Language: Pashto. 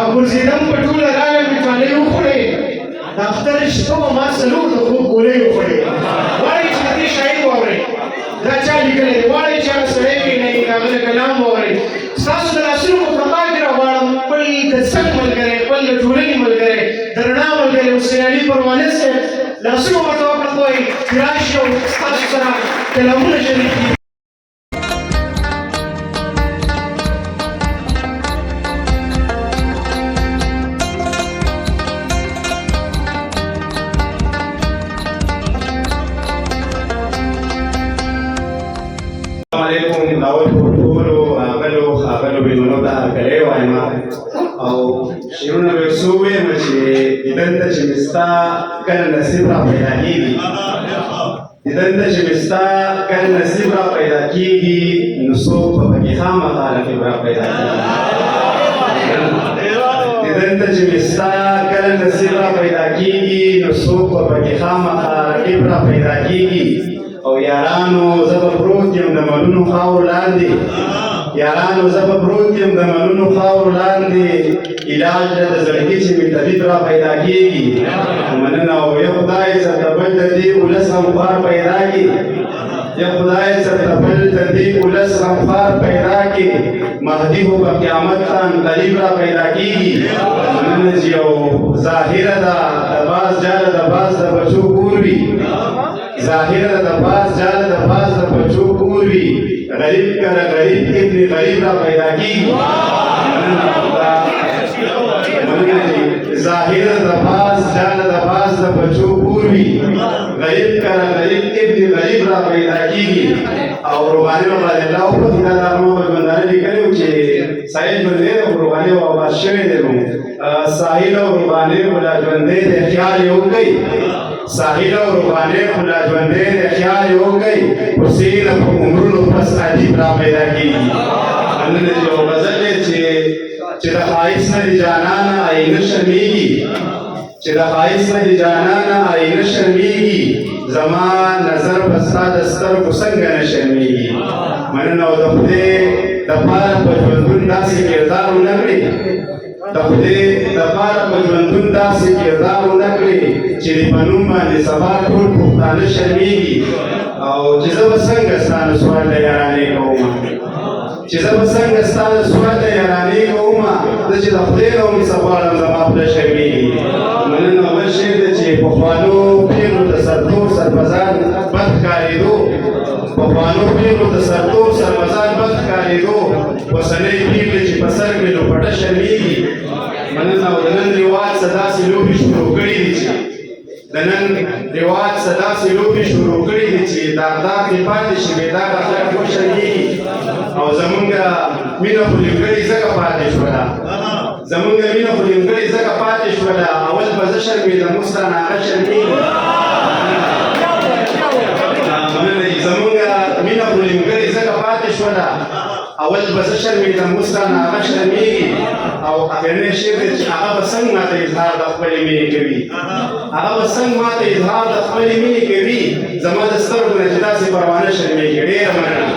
راګرځېدم په ټوله راغلم مې ټالۍ وخوړې د اختر شپه به ما څلور د خوب ګولۍ وخوړې غواړئ چې د دې شاعر واورئ دا چا لیکلی دی غواړئ چې هغه سړی کښېنئ د هغه د کلام واورئ ستاسو د لاسونو په پرما کې راغواړم خپل د څنګ ملګری خپل د ټولنې ملګری د رڼا ملګری حسین علي پرواني صاحب لاسونه ورته وکړه وایي چې راشي او ستاسو سره کلامونه شریک کړي. علیکم داول ټولو هغلو بېلونو ته هرکلی وایم او شعرونه به یو څو ویم چې دیدن ته چې مې ستا کله نصیب را پیدا کېږي دیدن ته چې مې ستا کله نصیب را پیدا کېږي نو څوک به پکې خامخا رقیب را پیدا کېږي دیدن ته چې مې ستا کله نصیب را پیدا کېږي نو څوک به پکې خامخا رقیب را پیدا کېږي او یارانو زه به پروت یم د ملونو خاورو لاندې یارانو زه به پروت یم د ملونو خاورو لاندې علاج ده د زړګي چې مې طبیب را پیدا کېږي مننه او یا خدای څرته بل د دې ولس غمخوار پیدا کړي یا خدای څرته بل د دې ولس غمخوار پیدا کړي مهدي خو به قیامت ته قریب را پیدا کېږي مننه چې یو ظاهره ده د باز جاله د باز د بچو کور وي ظاهره د باز جاله د باز د بچو کور وي غریب کله غریب ابن غریب را پیدا کېږي ظاهره د باز جاله د باز د بچو کور وي غریب کله غریب ابن غریب را پیدا کېږي او روحاني بابا د الله په دا نغمه په ژوندانه لیکلي وو چې ساحل ژوندی دی خو روحاني بابا شوی دی نو ساحل او روحاني خو لا ژوندی دی خیال یې وکړئ ساحل او روحاني خو لا ژوندی دی خیال یې وکړئ حسین په عمرونو پس عجیب را پیدا کېږي مننه چې یو غزل دی چې د ښایست نه د جانانه آینه شرمېږي چې د ښایست نه د جانانه آینه شرمېږي زما نظر په ستا د سترګو څنګه نه شرمېږي مننه او د خدای دپاره په ژوندون داسې کردار ونه کړې د خدای دپاره په ژوندون داسې کردار ونه کړې چې د په نوم باندې سبا ټول پښتانه شرمېږي او چې زه به څنګه ستا نه سوال د یارانې کومه چې زه به څنګه ستا نه سوال د یارانې کومه زه چې د خدای نه هم څه غواړم زما پله شرمېږي مننه بل شعر دی چې پخوانو پیغلو د سرتور سربزان بد ښکارېدو پخوانو پیغلو د سرتور سربزان بد ښکارېدو اوسنۍ پیغلې چې په سر کړي نو پټه شرمېږي مننه او د نن رواج څه داسې لوبې شروع کړي دي چې د نن رواج څه داسې لوبې شروع کړي دي چې داغ دې پاتې شي بېداغه خلک وشرمېږي او زمونږ مینه خو نیمګړې ځکه پاتې شوله زمونږ مینه خو نیمګړې ځکه پاتې شوله اول به زه شرمېدم اوس رانه هغه شرمېږي زمونږ مینه خو نیمګړې ځکه پاتې شوله اول به زه شرمېدم اوس رانه هغه شرمېږي او اخرنی شعر دی چې هغه به څنګه ماته اظهار د خپلې مینې کوي هغه به څنګه ماته اظهار د خپلې مینې کوي زما د سترګو نه چې داسې پروانه شرمېږي ډېره مننه